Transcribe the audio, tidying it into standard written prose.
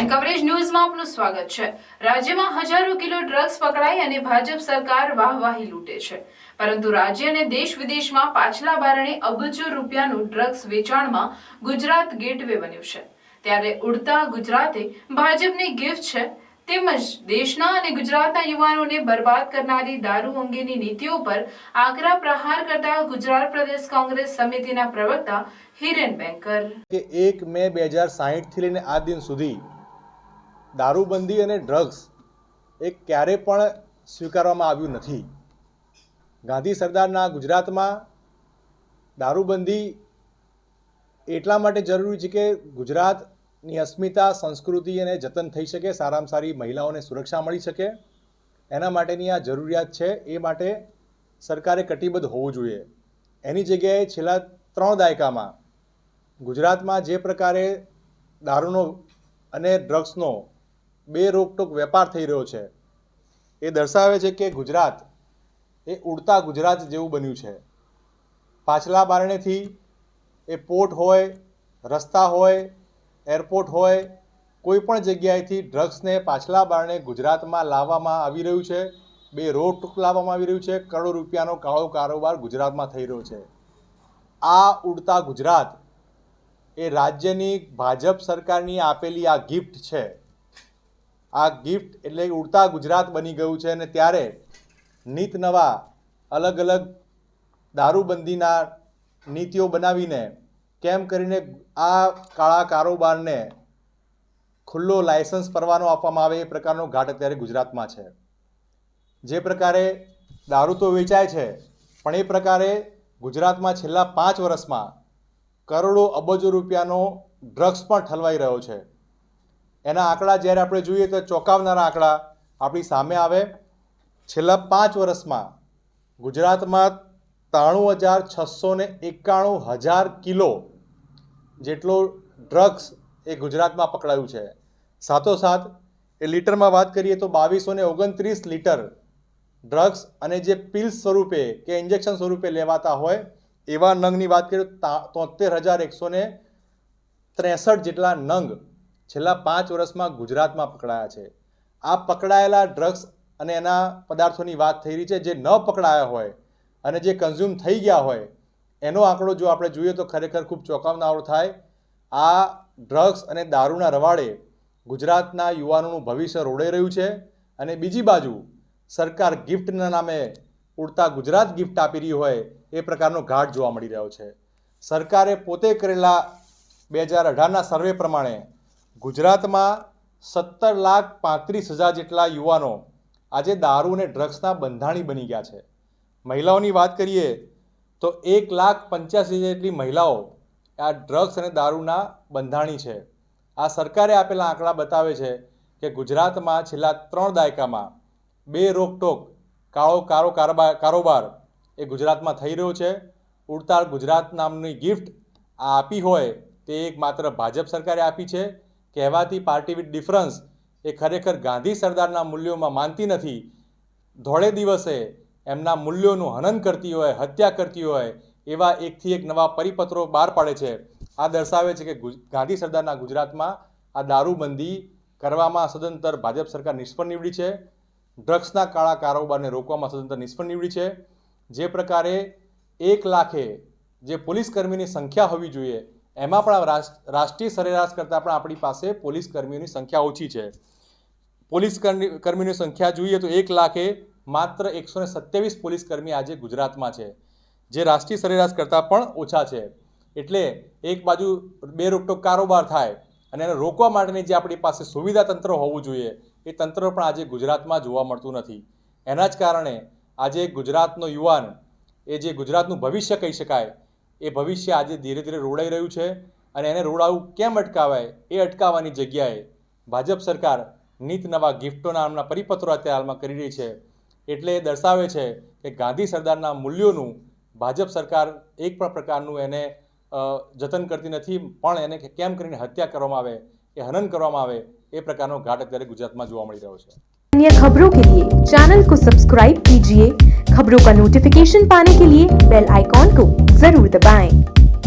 Prime coverage ન્યૂઝમાં આપનું સ્વાગત છે। રાજ્યમાં હજારો કિલો ડ્રગ્સ પકડાઈ અને ભાજપ સરકાર વાહવાહી લૂંટે છે, પરંતુ રાજ્ય અને દેશ વિદેશમાં પાછલા બારણે અબજો રૂપિયાનું ડ્રગ્સ વેચાણમાં ગુજરાત ગેટવે બન્યું છે। ત્યારે ઉડતા ગુજરાતે ભાજપની ગિફ્ટ છે, તેમજ દેશના અને ગુજરાતના યુવાનોને બરબાદ કરનારી દારૂ અંગેની નીતિઓ પર આકરા પ્રહાર કરતા ગુજરાત પ્રદેશ કોંગ્રેસ સમિતિના પ્રવક્તા હિરેન બેંકર કે 1 મે 2060 થી લઈને આ દિન સુધી દારૂબંધી અને ડ્રગ્સ એક ક્યારે પણ સ્વીકારવામાં આવ્યું નથી। ગાંધી સરદારના ગુજરાતમાં દારૂબંધી એટલા માટે જરૂરી છે કે ગુજરાતની અસ્મિતા, સંસ્કૃતિ અને જતન થઈ શકે, સારામાં સારી મહિલાઓને સુરક્ષા મળી શકે, એના માટેની આ જરૂરિયાત છે। એ માટે સરકારે કટિબદ્ધ હોવું જોઈએ। એની જગ્યાએ છેલ્લા 3 દાયકામાં ગુજરાતમાં જે પ્રકારે દારૂનો અને ડ્રગ્સનો બે રોકટોક વેપાર થઈ રહ્યો છે, એ દર્શાવે છે કે ગુજરાત એ ઉડતા ગુજરાત જેવું બન્યું છે। પાછલા બારણેથી એ પોર્ટ હોય, રસ્તા હોય, એરપોર્ટ હોય, કોઈ પણ જગ્યાએથી ડ્રગ્સને પાછલા બારણે ગુજરાતમાં લાવવામાં આવી રહ્યું છે। બે રોકટોક લાવવામાં આવી રહ્યું છે। કરોડો રૂપિયાનો કાળો કારોબાર ગુજરાતમાં થઈ રહ્યો છે। આ ઉડતા ગુજરાત એ રાજ્યની ભાજપ સરકારની આપેલી આ ગિફ્ટ છે। આ ગિફ્ટ એટલે ઉડતા ગુજરાત બની ગયું છે। અને ત્યારે નીત નવા અલગ અલગ દારૂબંધીના નીતિઓ બનાવીને કેમ કરીને આ કાળા કારોબારને ખુલ્લો લાયસન્સ પરવાનો આપવામાં આવે, એ પ્રકારનો ઘાટ અત્યારે ગુજરાતમાં છે। જે પ્રકારે દારૂ તો વેચાય છે, પણ એ પ્રકારે ગુજરાતમાં છેલ્લા 5 વર્ષમાં કરોડો અબજો રૂપિયાનો ડ્રગ્સ પણ ઠલવાઈ રહ્યો છે। એના આંકડા જ્યારે આપણે જોઈએ તો ચોંકાવનારા આંકડા આપણી સામે આવે। છેલ્લા 5 વર્ષમાં ગુજરાતમાં 93,691 કિલો જેટલો ડ્રગ્સ એ ગુજરાતમાં પકડાયું છે। સાથોસાથ એ લીટરમાં વાત કરીએ તો 2229 લીટર ડ્રગ્સ અને જે પિલ્સ સ્વરૂપે કે ઇન્જેક્શન સ્વરૂપે લેવાતા હોય એવા નંગની વાત કરીએ તો 73,163 જેટલા નંગ છેલ્લા 5 વર્ષમાં ગુજરાતમાં પકડાયા છે। આ પકડાયેલા ડ્રગ્સ અને એના પદાર્થોની વાત થઈ રહી છે। જે ન પકડાયા હોય અને જે કન્ઝ્યુમ થઈ ગયા હોય એનો આંકડો જો આપણે જોઈએ તો ખરેખર ખૂબ ચોંકાવનારો થાય। આ ડ્રગ્સ અને દારૂના રવાડે ગુજરાતના યુવાનોનું ભવિષ્ય રોડાઈ રહ્યું છે। અને બીજી બાજુ સરકાર ગિફ્ટના નામે ઉડતા ગુજરાત ગિફ્ટ આપી રહી હોય એ પ્રકારનો ઘાટ જોવા મળી રહ્યો છે। સરકારે પોતે કરેલા 2018ના સર્વે પ્રમાણે ગુજરાતમાં 17,35,000 જેટલા યુવાનો આજે દારૂ અને ડ્રગ્સના બંધાણી બની ગયા છે। મહિલાઓની વાત કરીએ તો 1,85,000 જેટલી મહિલાઓ આ ડ્રગ્સ અને દારૂના બંધાણી છે। આ સરકારે આપેલા આંકડા બતાવે છે કે ગુજરાતમાં છેલ્લા 3 દાયકામાં બે રોકટોક કાળો કારોબાર એ ગુજરાતમાં થઈ રહ્યો છે। ઉડતા ગુજરાત નામની ગિફ્ટ આ આપી હોય તે એક માત્ર ભાજપ સરકારે આપી છે। કહેવાતી પાર્ટી વિથ ડિફરન્સ એ ખરેખર ગાંધી સરદારના મૂલ્યોમાં માનતી નથી। ધોળે દિવસે એમના મૂલ્યોનું હનન કરતી હોય, હત્યા કરતી હોય એવા એકથી એક નવા પરિપત્રો બહાર પાડે છે। આ દર્શાવે છે કે ગાંધી સરદારના ગુજરાતમાં આ દારૂબંધી કરવામાં સદંતર ભાજપ સરકાર નિષ્ફળ નીવડી છે। ડ્રગ્સના કાળા કારોબારને રોકવામાં સદંતર નિષ્ફળ નીવડી છે। જે પ્રકારે 1 લાખે જે પોલીસ કર્મીની સંખ્યા હોવી જોઈએ એમાં પણ રાષ્ટ્રીય સરેરાશ કરતાં પણ આપણી પાસે પોલીસ કર્મીઓની સંખ્યા ઓછી છે। પોલીસ કર્મીની સંખ્યા જોઈએ તો 1 લાખે માત્ર 127 પોલીસ કર્મી આજે ગુજરાતમાં છે, જે રાષ્ટ્રીય સરેરાશ કરતાં પણ ઓછા છે। એટલે એક બાજુ બે રોકટોક કારોબાર થાય અને એને રોકવા માટેની જે આપણી પાસે સુવિધા તંત્ર હોવું જોઈએ એ તંત્ર પણ આજે ગુજરાતમાં જોવા મળતું નથી। એના જ કારણે આજે ગુજરાતનો યુવાન એ જે ગુજરાતનું ભવિષ્ય કહી શકાય એ ભવિષ્ય આજે ધીરે ધીરે રોડાઈ રહ્યું છે। અને એને રોડાવું કેમ અટકાવાય એ અટકાવવાની જગ્યાએ ભાજપ સરકાર નીત નવા ગિફ્ટોના નામના પરિપત્રો અત્યારે હાલમાં કરી રહી છે। એટલે એ દર્શાવે છે કે ગાંધી સરદારના મૂલ્યોનું ભાજપ સરકાર એક પણ પ્રકારનું એને જતન કરતી નથી, પણ એને કેમ કરીને હત્યા કરવામાં આવે, એ હનન કરવામાં આવે એ પ્રકારનો ઘાટ અત્યારે ગુજરાતમાં જોવા મળી રહ્યો છે। अन्य खबरों के लिए चैनल को सब्सक्राइब कीजिए। खबरों का नोटिफिकेशन पाने के लिए बेल आइकॉन को जरूर दबाएं।